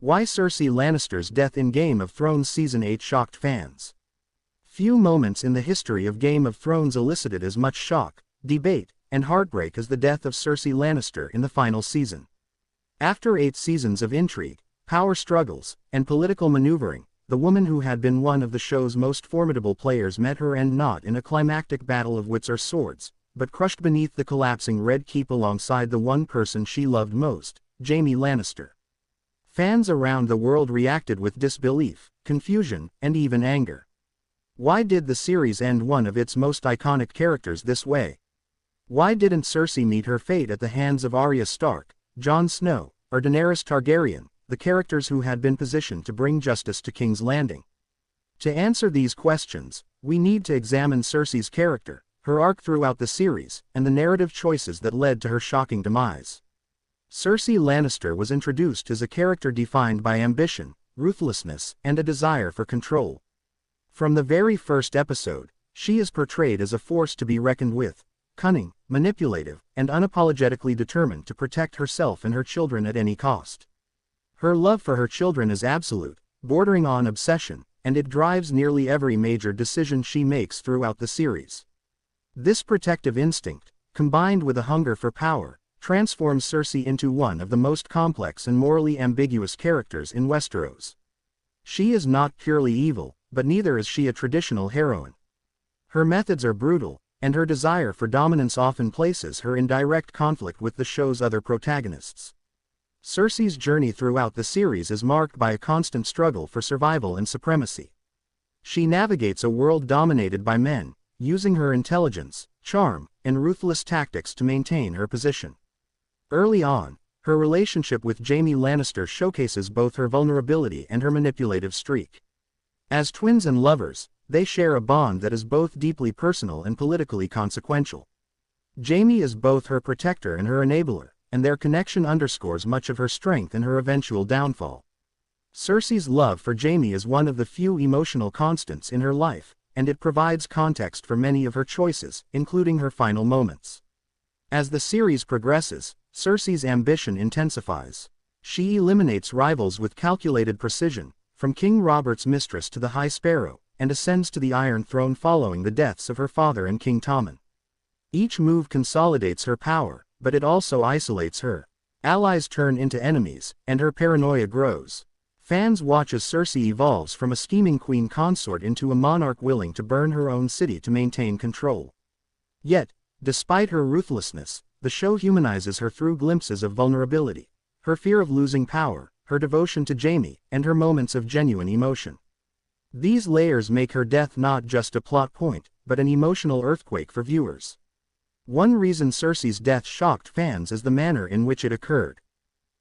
Why Cersei Lannister's death in Game of Thrones Season 8 shocked fans. Few moments in the history of Game of Thrones elicited as much shock, debate, and heartbreak as the death of Cersei Lannister in the final season. After 8 seasons of intrigue, power struggles, and political maneuvering, the woman who had been one of the show's most formidable players met her end not in a climactic battle of wits or swords, but crushed beneath the collapsing Red Keep alongside the one person she loved most, Jaime Lannister. Fans around the world reacted with disbelief, confusion, and even anger. Why did the series end one of its most iconic characters this way? Why didn't Cersei meet her fate at the hands of Arya Stark, Jon Snow, or Daenerys Targaryen, the characters who had been positioned to bring justice to King's Landing? To answer these questions, we need to examine Cersei's character, her arc throughout the series, and the narrative choices that led to her shocking demise. Cersei Lannister was introduced as a character defined by ambition, ruthlessness, and a desire for control. From the very first episode, she is portrayed as a force to be reckoned with, cunning, manipulative, and unapologetically determined to protect herself and her children at any cost. Her love for her children is absolute, bordering on obsession, and it drives nearly every major decision she makes throughout the series. This protective instinct, combined with a hunger for power, transforms Cersei into one of the most complex and morally ambiguous characters in Westeros. She is not purely evil, but neither is she a traditional heroine. Her methods are brutal, and her desire for dominance often places her in direct conflict with the show's other protagonists. Cersei's journey throughout the series is marked by a constant struggle for survival and supremacy. She navigates a world dominated by men, using her intelligence, charm, and ruthless tactics to maintain her position. Early on, her relationship with Jaime Lannister showcases both her vulnerability and her manipulative streak. As twins and lovers, they share a bond that is both deeply personal and politically consequential. Jaime is both her protector and her enabler, and their connection underscores much of her strength and her eventual downfall. Cersei's love for Jaime is one of the few emotional constants in her life, and it provides context for many of her choices, including her final moments. As the series progresses, Cersei's ambition intensifies. She eliminates rivals with calculated precision, from King Robert's mistress to the High Sparrow, and ascends to the Iron Throne following the deaths of her father and King Tommen. Each move consolidates her power, but it also isolates her. Allies turn into enemies, and her paranoia grows. Fans watch as Cersei evolves from a scheming queen consort into a monarch willing to burn her own city to maintain control. Yet, despite her ruthlessness, the show humanizes her through glimpses of vulnerability, her fear of losing power, her devotion to Jaime, and her moments of genuine emotion. These layers make her death not just a plot point, but an emotional earthquake for viewers. One reason Cersei's death shocked fans is the manner in which it occurred.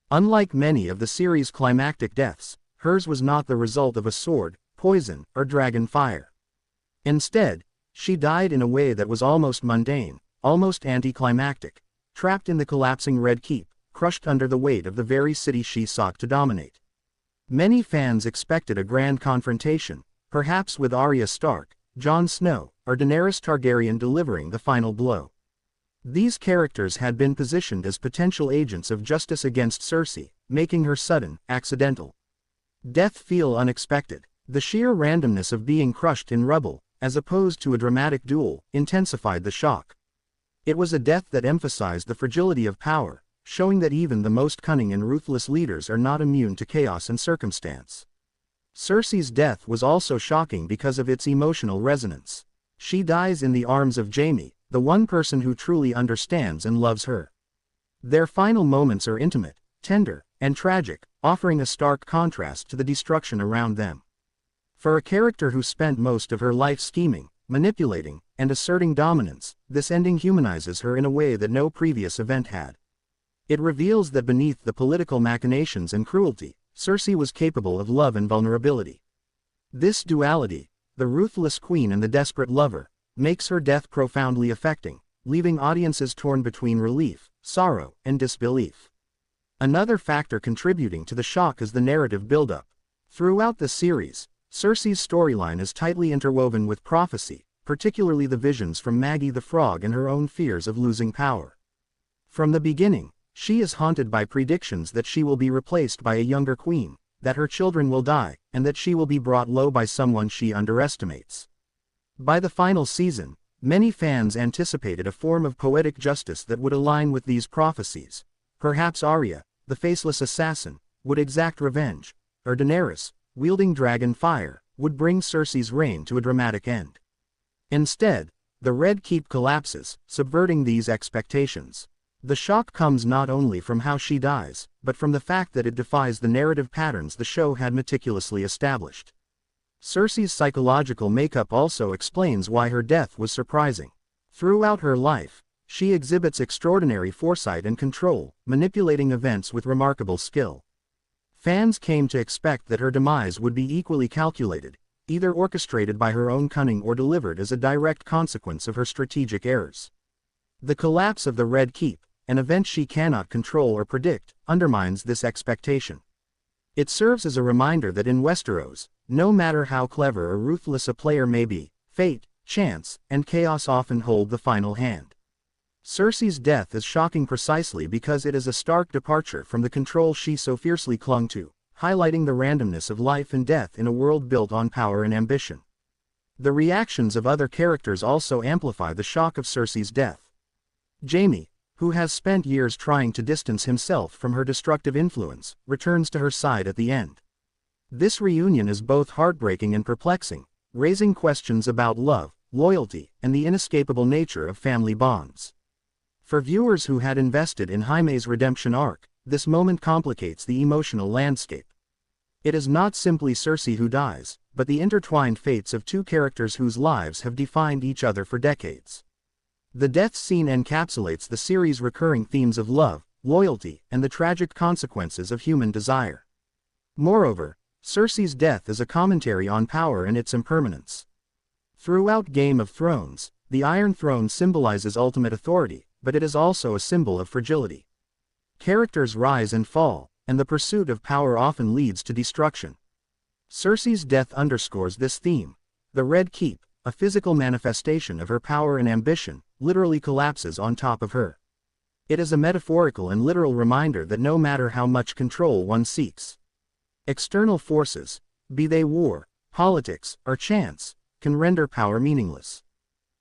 Unlike many of the series' climactic deaths, hers was not the result of a sword, poison, or dragon fire. Instead, she died in a way that was almost mundane, almost anticlimactic, trapped in the collapsing Red Keep, crushed under the weight of the very city she sought to dominate. Many fans expected a grand confrontation, perhaps with Arya Stark, Jon Snow, or Daenerys Targaryen delivering the final blow. These characters had been positioned as potential agents of justice against Cersei, making her sudden, accidental death feel unexpected. The sheer randomness of being crushed in rubble, as opposed to a dramatic duel, intensified the shock. It was a death that emphasized the fragility of power, showing that even the most cunning and ruthless leaders are not immune to chaos and circumstance. Cersei's death was also shocking because of its emotional resonance. She dies in the arms of Jaime, the one person who truly understands and loves her. Their final moments are intimate, tender, and tragic, offering a stark contrast to the destruction around them. For a character who spent most of her life scheming, manipulating, and asserting dominance, this ending humanizes her in a way that no previous event had. It reveals that beneath the political machinations and cruelty, Cersei was capable of love and vulnerability. This duality, the ruthless queen and the desperate lover, makes her death profoundly affecting, leaving audiences torn between relief, sorrow, and disbelief. Another factor contributing to the shock is the narrative buildup. Throughout the series, Cersei's storyline is tightly interwoven with prophecy, particularly the visions from Maggie the Frog and her own fears of losing power. From the beginning, she is haunted by predictions that she will be replaced by a younger queen, that her children will die, and that she will be brought low by someone she underestimates. By the final season, many fans anticipated a form of poetic justice that would align with these prophecies. Perhaps Arya, the faceless assassin, would exact revenge, or Daenerys, wielding dragon fire, would bring Cersei's reign to a dramatic end. Instead, the Red Keep collapses, subverting these expectations. The shock comes not only from how she dies, but from the fact that it defies the narrative patterns the show had meticulously established. Cersei's psychological makeup also explains why her death was surprising. Throughout her life, she exhibits extraordinary foresight and control, manipulating events with remarkable skill. Fans came to expect that her demise would be equally calculated, either orchestrated by her own cunning or delivered as a direct consequence of her strategic errors. The collapse of the Red Keep, an event she cannot control or predict, undermines this expectation. It serves as a reminder that in Westeros, no matter how clever or ruthless a player may be, fate, chance, and chaos often hold the final hand. Cersei's death is shocking precisely because it is a stark departure from the control she so fiercely clung to, highlighting the randomness of life and death in a world built on power and ambition. The reactions of other characters also amplify the shock of Cersei's death. Jaime, who has spent years trying to distance himself from her destructive influence, returns to her side at the end. This reunion is both heartbreaking and perplexing, raising questions about love, loyalty, and the inescapable nature of family bonds. For viewers who had invested in Jaime's redemption arc, this moment complicates the emotional landscape. It is not simply Cersei who dies, but the intertwined fates of two characters whose lives have defined each other for decades. The death scene encapsulates the series' recurring themes of love, loyalty, and the tragic consequences of human desire. Moreover, Cersei's death is a commentary on power and its impermanence. Throughout Game of Thrones, the Iron Throne symbolizes ultimate authority, but it is also a symbol of fragility. Characters rise and fall, and the pursuit of power often leads to destruction. Cersei's death underscores this theme. The Red Keep, a physical manifestation of her power and ambition, literally collapses on top of her. It is a metaphorical and literal reminder that no matter how much control one seeks, external forces, be they war, politics, or chance, can render power meaningless.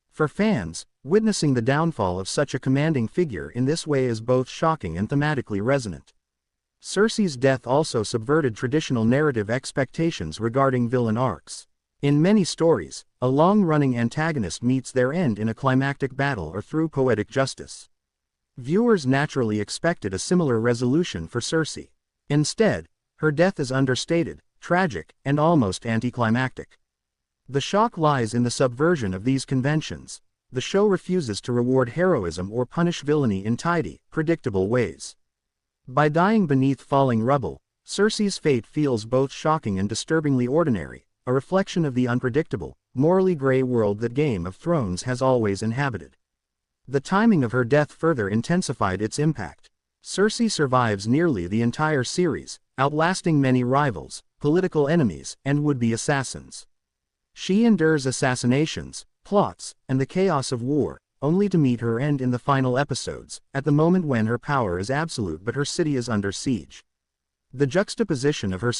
For fans, witnessing the downfall of such a commanding figure in this way is both shocking and thematically resonant. Cersei's death also subverted traditional narrative expectations regarding villain arcs. In many stories, a long-running antagonist meets their end in a climactic battle or through poetic justice. Viewers naturally expected a similar resolution for Cersei. Instead, her death is understated, tragic, and almost anticlimactic. The shock lies in the subversion of these conventions. The show refuses to reward heroism or punish villainy in tidy, predictable ways. By dying beneath falling rubble, Cersei's fate feels both shocking and disturbingly ordinary, a reflection of the unpredictable, morally gray world that Game of Thrones has always inhabited. The timing of her death further intensified its impact. Cersei survives nearly the entire series, outlasting many rivals, political enemies, and would-be assassins. She endures assassinations, plots, and the chaos of war, only to meet her end in the final episodes, at the moment when her power is absolute but her city is under siege. The juxtaposition of her